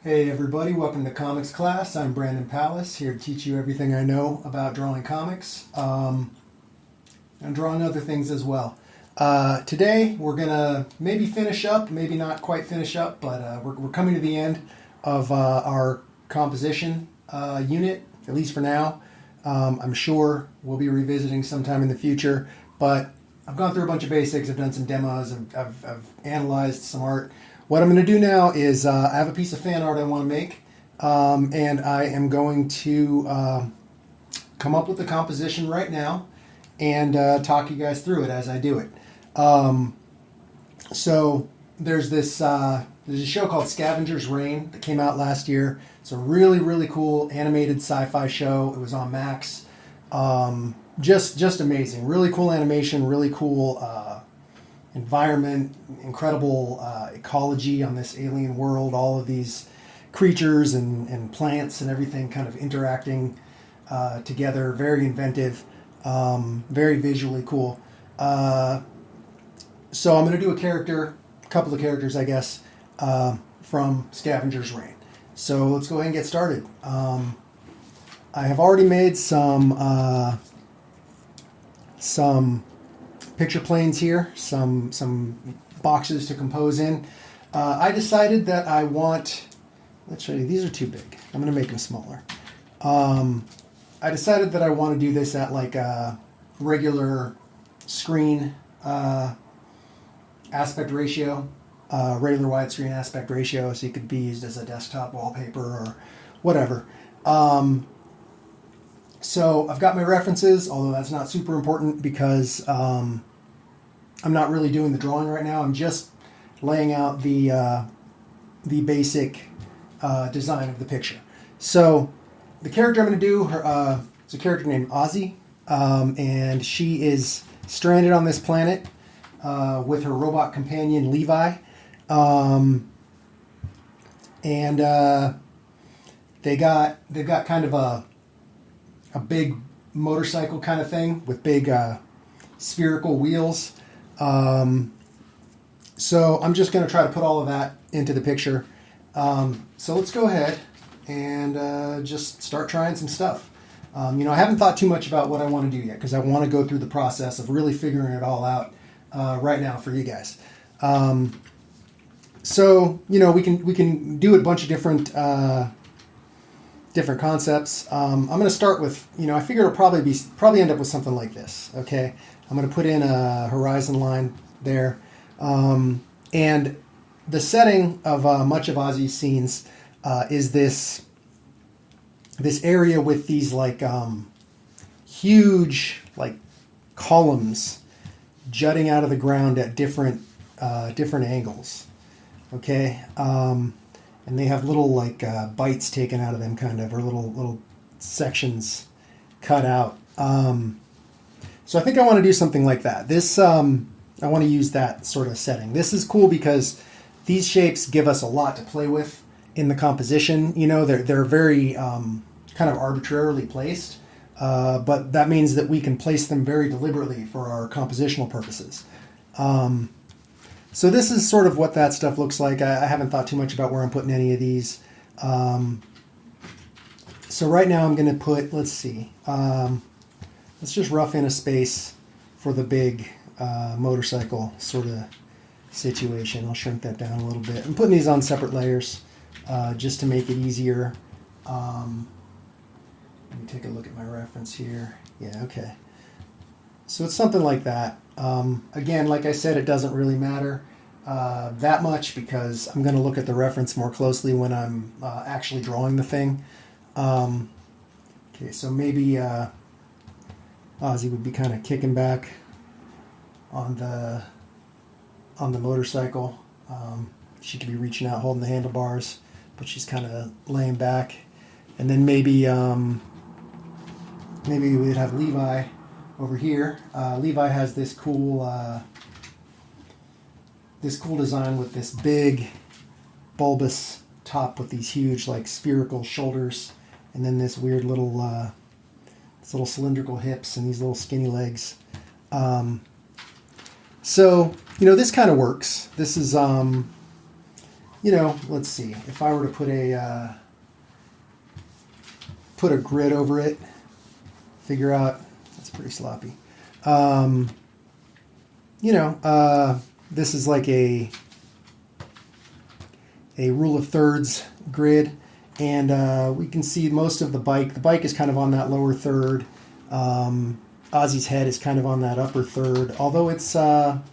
Hey everybody, welcome to comics class. I'm Brandon Pallas, here to teach you everything I know about drawing comics and drawing other things as well. Today we're going to maybe finish up, maybe not quite finish up, but we're coming to the end of our composition unit, at least for now. I'm sure we'll be revisiting sometime in the future, but I've gone through a bunch of basics, I've done some demos, I've analyzed some art. What I'm going to do now is I have a piece of fan art I want to make, and I am going to come up with the composition right now and talk you guys through it as I do it. So there's a show called Scavengers Reign that came out last year. It's a really, really cool animated sci-fi show. It was on Max. Just amazing. Really cool animation, really cool environment, incredible ecology on this alien world, all of these creatures and plants and everything kind of interacting together. Very inventive, very visually cool. So I'm going to do a couple of characters, I guess, from Scavengers Reign. So let's go ahead and get started. I have already made some picture planes here, some boxes to compose in. I decided that I want, let's show you, these are too big. I'm going to make them smaller. I decided that I want to do this at like a regular screen aspect ratio, regular widescreen aspect ratio, so it could be used as a desktop wallpaper or whatever. So I've got my references, although that's not super important because I'm not really doing the drawing right now. I'm just laying out the basic design of the picture. So the character I'm going to do, it's a character named Ozzy, and she is stranded on this planet with her robot companion Levi, and they've got kind of a big motorcycle kind of thing with big spherical wheels. So I'm just going to try to put all of that into the picture. So let's go ahead and just start trying some stuff. I haven't thought too much about what I want to do yet because I want to go through the process of really figuring it all out right now for you guys. So we can do a bunch of different concepts. I'm going to start with, I figure it'll probably end up with something like this. Okay, I'm going to put in a horizon line there, and the setting of much of Ozzy's scenes is this area with these like huge like columns jutting out of the ground at different angles. Okay. And they have little like bites taken out of them, kind of, or little sections cut out. So I think I want to do something like that. This I want to use that sort of setting. This is cool because these shapes give us a lot to play with in the composition. They're very kind of arbitrarily placed, but that means that we can place them very deliberately for our compositional purposes. So this is sort of what that stuff looks like. I haven't thought too much about where I'm putting any of these. So right now I'm going to put, let's see, let's just rough in a space for the big motorcycle sort of situation. I'll shrink that down a little bit. I'm putting these on separate layers just to make it easier. Let me take a look at my reference here. Yeah, okay. So it's something like that. Again, like I said, it doesn't really matter that much because I'm going to look at the reference more closely when I'm actually drawing the thing. Okay, so maybe Ozzy would be kind of kicking back on the motorcycle. She could be reaching out, holding the handlebars, but she's kind of laying back. And then maybe we'd have Levi over here. Levi has this cool design with this big bulbous top with these huge like spherical shoulders, and then this weird little cylindrical hips and these little skinny legs. So this kind of works. This is you know, let's see. If I were to put a grid over it, figure out, that's pretty sloppy. You know, this is like a rule of thirds grid, and we can see most of the bike. The bike is kind of on that lower third. Ozzy's head is kind of on that upper third, although it's kind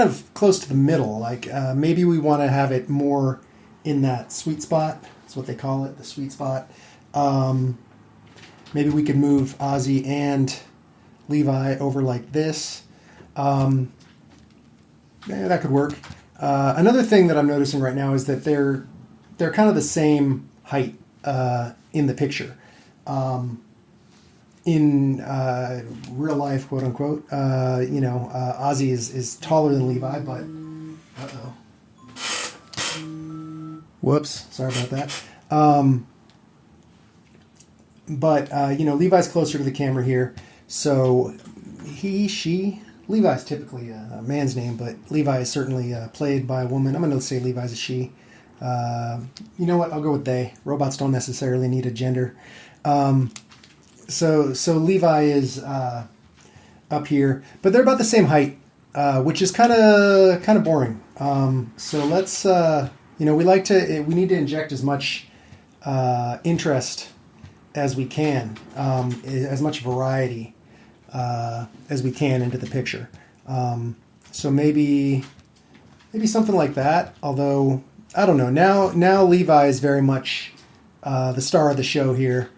of close to the middle. Like maybe we want to have it more in that sweet spot. That's what they call it, the sweet spot. Maybe we could move Ozzy and Levi over like this. Yeah, that could work. Another thing that I'm noticing right now is that they're kind of the same height in the picture. In real life, quote unquote, you know, Ozzy is taller than Levi, but whoops, sorry about that. But you know, Levi's closer to the camera here, so Levi's typically a man's name, but Levi is certainly played by a woman. I'm going to say Levi's a she. You know what? I'll go with they. Robots don't necessarily need a gender. So Levi is up here, but they're about the same height, which is kind of boring. So let's you know, we need to inject as much interest as we can, as much variety as we can into the picture. So maybe something like that. Although I don't know. Now Levi is very much the star of the show here.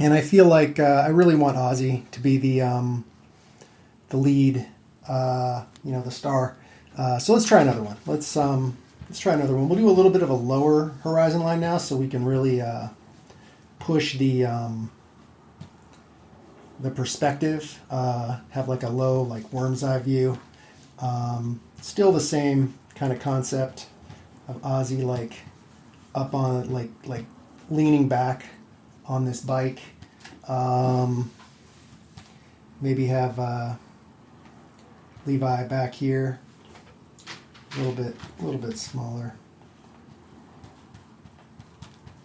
And I feel like I really want Ozzy to be the lead, you know, the star. So let's try another one. Let's try another one. We'll do a little bit of a lower horizon line now, so we can really push the perspective. Have like a low, like worm's eye view. Still the same kind of concept of Ozzy, like up on, like leaning back on this bike. Maybe have Levi back here, a little bit smaller.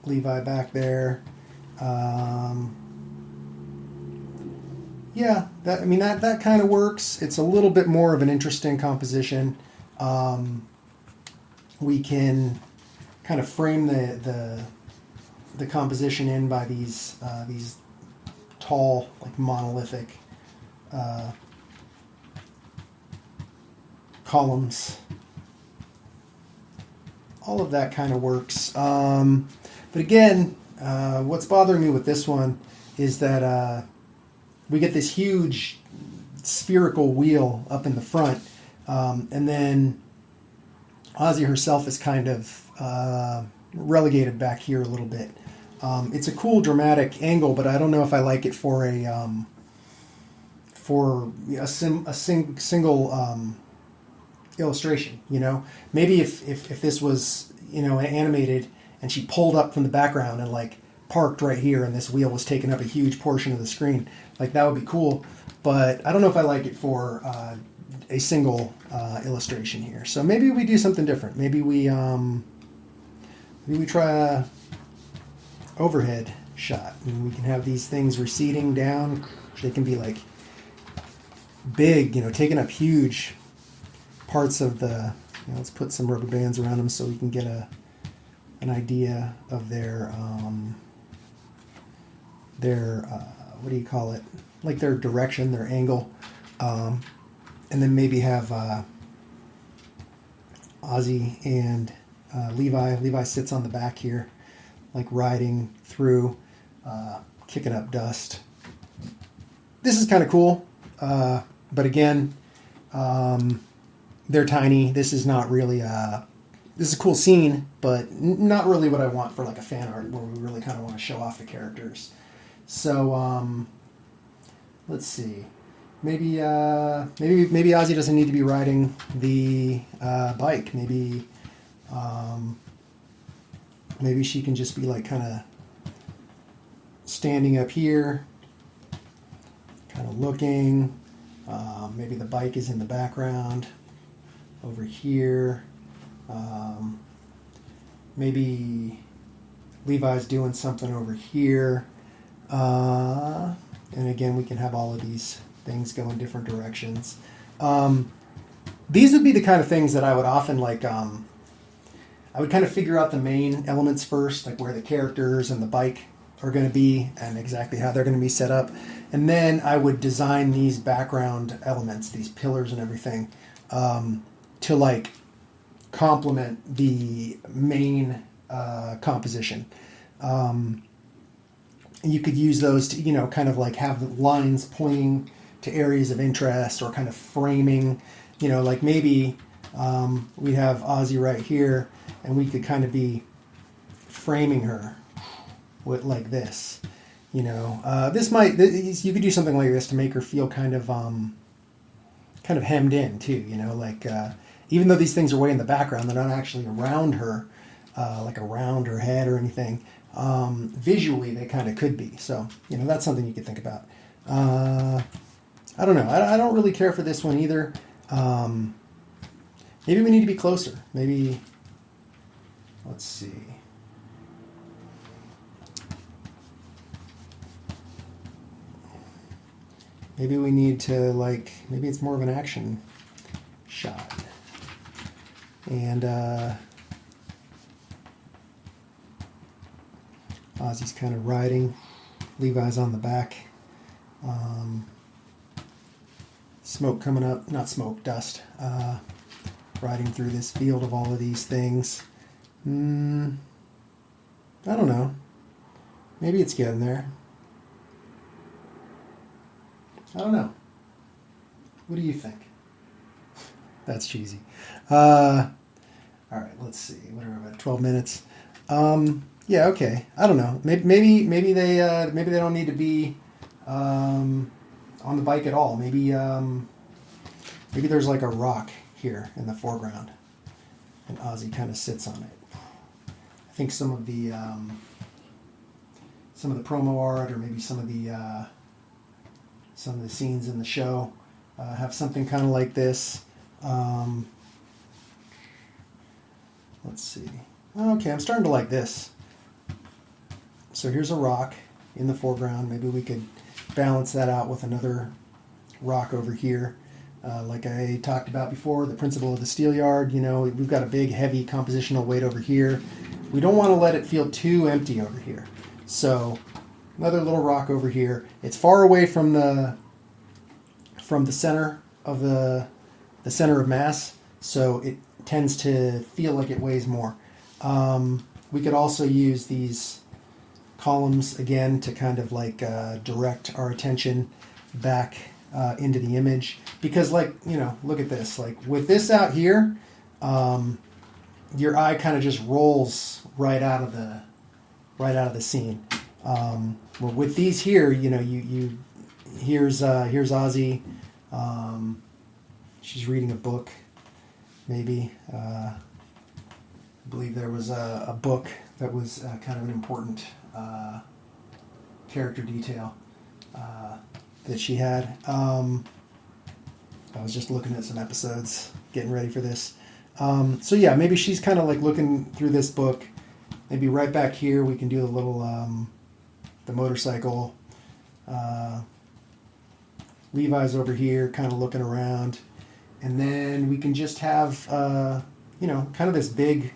Levi back there. Yeah, that kind of works. It's a little bit more of an interesting composition. We can kind of frame the composition in by these tall, like monolithic columns. All of that kind of works. But again, what's bothering me with this one is that we get this huge spherical wheel up in the front, and then Ozzy herself is kind of relegated back here a little bit. It's a cool dramatic angle, but I don't know if I like it for a single illustration. You know, maybe if this was, you know, animated and she pulled up from the background and like parked right here, and this wheel was taking up a huge portion of the screen, like that would be cool. But I don't know if I like it for a single illustration here. So maybe we do something different. Maybe we try a overhead shot, and we can have these things receding down. They can be like big, you know, taking up huge parts of the, you know, let's put some rubber bands around them so we can get an idea of their what do you call it, like their direction, their angle, and then maybe have Ozzy and Levi sits on the back here, like riding through, kicking up dust. This is kind of cool, but again, they're tiny. This is not really this is a cool scene, but not really what I want for like a fan art where we really kind of want to show off the characters. So let's see. Maybe Ozzy doesn't need to be riding the bike. Maybe she can just be like kind of standing up here, kind of looking. Maybe the bike is in the background, over here. Maybe Levi's doing something over here. And again, we can have all of these things go in different directions. These would be the kind of things that I would often like. I would kind of figure out the main elements first, like where the characters and the bike are going to be and exactly how they're going to be set up. And then I would design these background elements, these pillars and everything, to like complement the main composition. You could use those to, kind of like have lines pointing to areas of interest or kind of framing, like maybe we have Ozzy right here and we could kind of be framing her with like this, you could do something like this to make her feel kind of hemmed in too, like even though these things are way in the background, they're not actually around her, like around her head or anything. Visually, they kind of could be. So, that's something you could think about. I don't know. I don't really care for this one either. Maybe we need to be closer. Maybe, let's see. Maybe we need to, maybe it's more of an action shot. And Ozzy's kind of riding. Levi's on the back. Smoke coming up. Not smoke, dust. Riding through this field of all of these things. I don't know. Maybe it's getting there. I don't know. What do you think? That's cheesy. All right, let's see. What are we about? 12 minutes. Yeah, okay. I don't know. Maybe they don't need to be on the bike at all. Maybe there's like a rock here in the foreground, and Ozzy kind of sits on it. I think some of the promo art, or maybe some of the scenes in the show have something kind of like this. Let's see. Okay, I'm starting to like this. So here's a rock in the foreground. Maybe we could balance that out with another rock over here. Like I talked about before, the principle of the steelyard, we've got a big, heavy compositional weight over here. We don't want to let it feel too empty over here. So another little rock over here. It's far away from the center of the center of mass, so it tends to feel like it weighs more. We could also use these columns again to kind of like direct our attention back into the image, because look at this, like with this out here, your eye kind of just rolls right out of the scene. Well, with these here, here's Ozzy. She's reading a book, maybe. I believe there was a book that was kind of an important character detail that she had. I was just looking at some episodes, getting ready for this. So yeah, maybe she's kind of like looking through this book. Maybe right back here we can do a little the motorcycle. Levi's over here, kind of looking around, and then we can just have kind of this big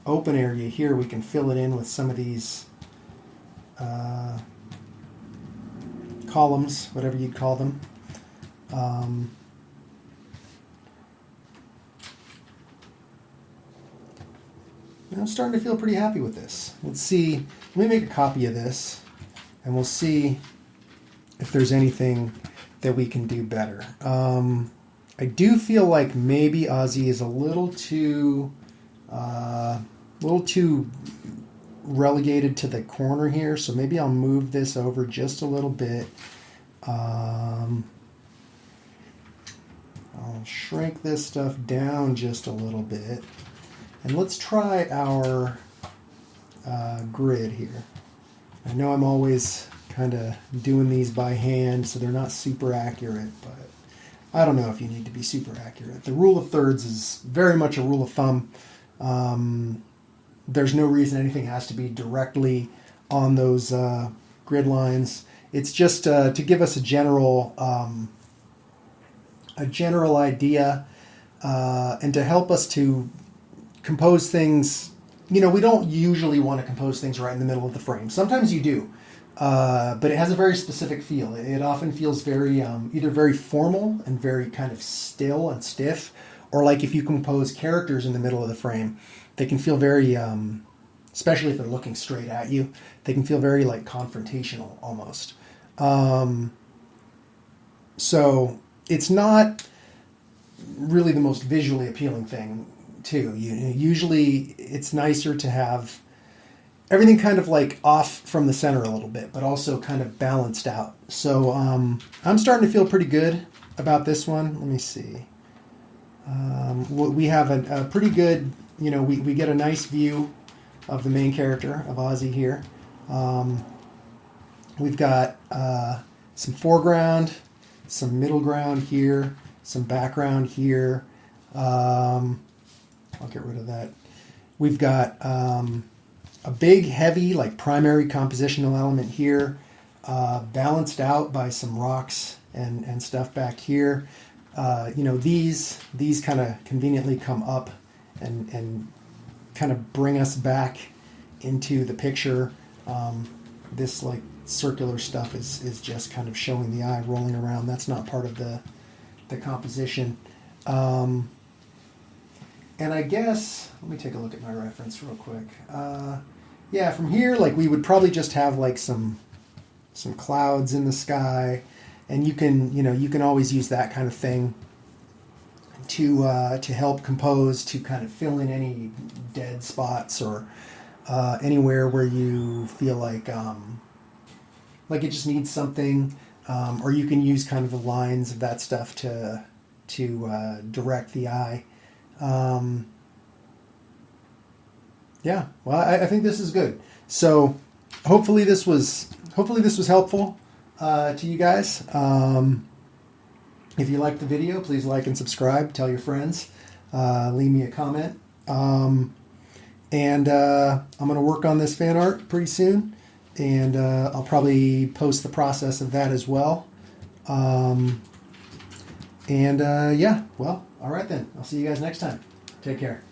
open area here. We can fill it in with some of these columns, whatever you'd call them. I'm starting to feel pretty happy with this. Let's see. Let me make a copy of this, and we'll see if there's anything that we can do better. I do feel like maybe Ozzy is a little too relegated to the corner here, so maybe I'll move this over just a little bit. I'll shrink this stuff down just a little bit, and let's try our grid here. I know I'm always kind of doing these by hand, so they're not super accurate, but I don't know if you need to be super accurate. The rule of thirds is very much a rule of thumb. There's no reason anything has to be directly on those grid lines. It's just to give us a general idea and to help us to compose things. You know, we don't usually want to compose things right in the middle of the frame. Sometimes you do, but it has a very specific feel. It often feels very either very formal and very kind of still and stiff, or like if you compose characters in the middle of the frame, they can feel very, especially if they're looking straight at you, they can feel very like confrontational almost. So it's not really the most visually appealing thing too. Usually it's nicer to have everything kind of like off from the center a little bit, but also kind of balanced out. So I'm starting to feel pretty good about this one. Let me see. We have a pretty good, you know, we get a nice view of the main character of Ozzy here. We've got some foreground, some middle ground here, some background here. I'll get rid of that. We've got a big, heavy, like primary compositional element here, balanced out by some rocks and stuff back here. You know, these kind of conveniently come up and kind of bring us back into the picture. This like circular stuff is just kind of showing the eye rolling around. That's not part of the composition. And I guess, let me take a look at my reference real quick. Yeah, from here, like we would probably just have like some clouds in the sky, and you can always use that kind of thing to help compose, to kind of fill in any dead spots or anywhere where you feel like it just needs something, or you can use kind of the lines of that stuff to direct the eye. Yeah, well, I think this is good. So hopefully this was helpful to you guys. If you liked the video, please like and subscribe. Tell your friends. Leave me a comment. And I'm going to work on this fan art pretty soon, and I'll probably post the process of that as well. Yeah, well, all right then. I'll see you guys next time. Take care.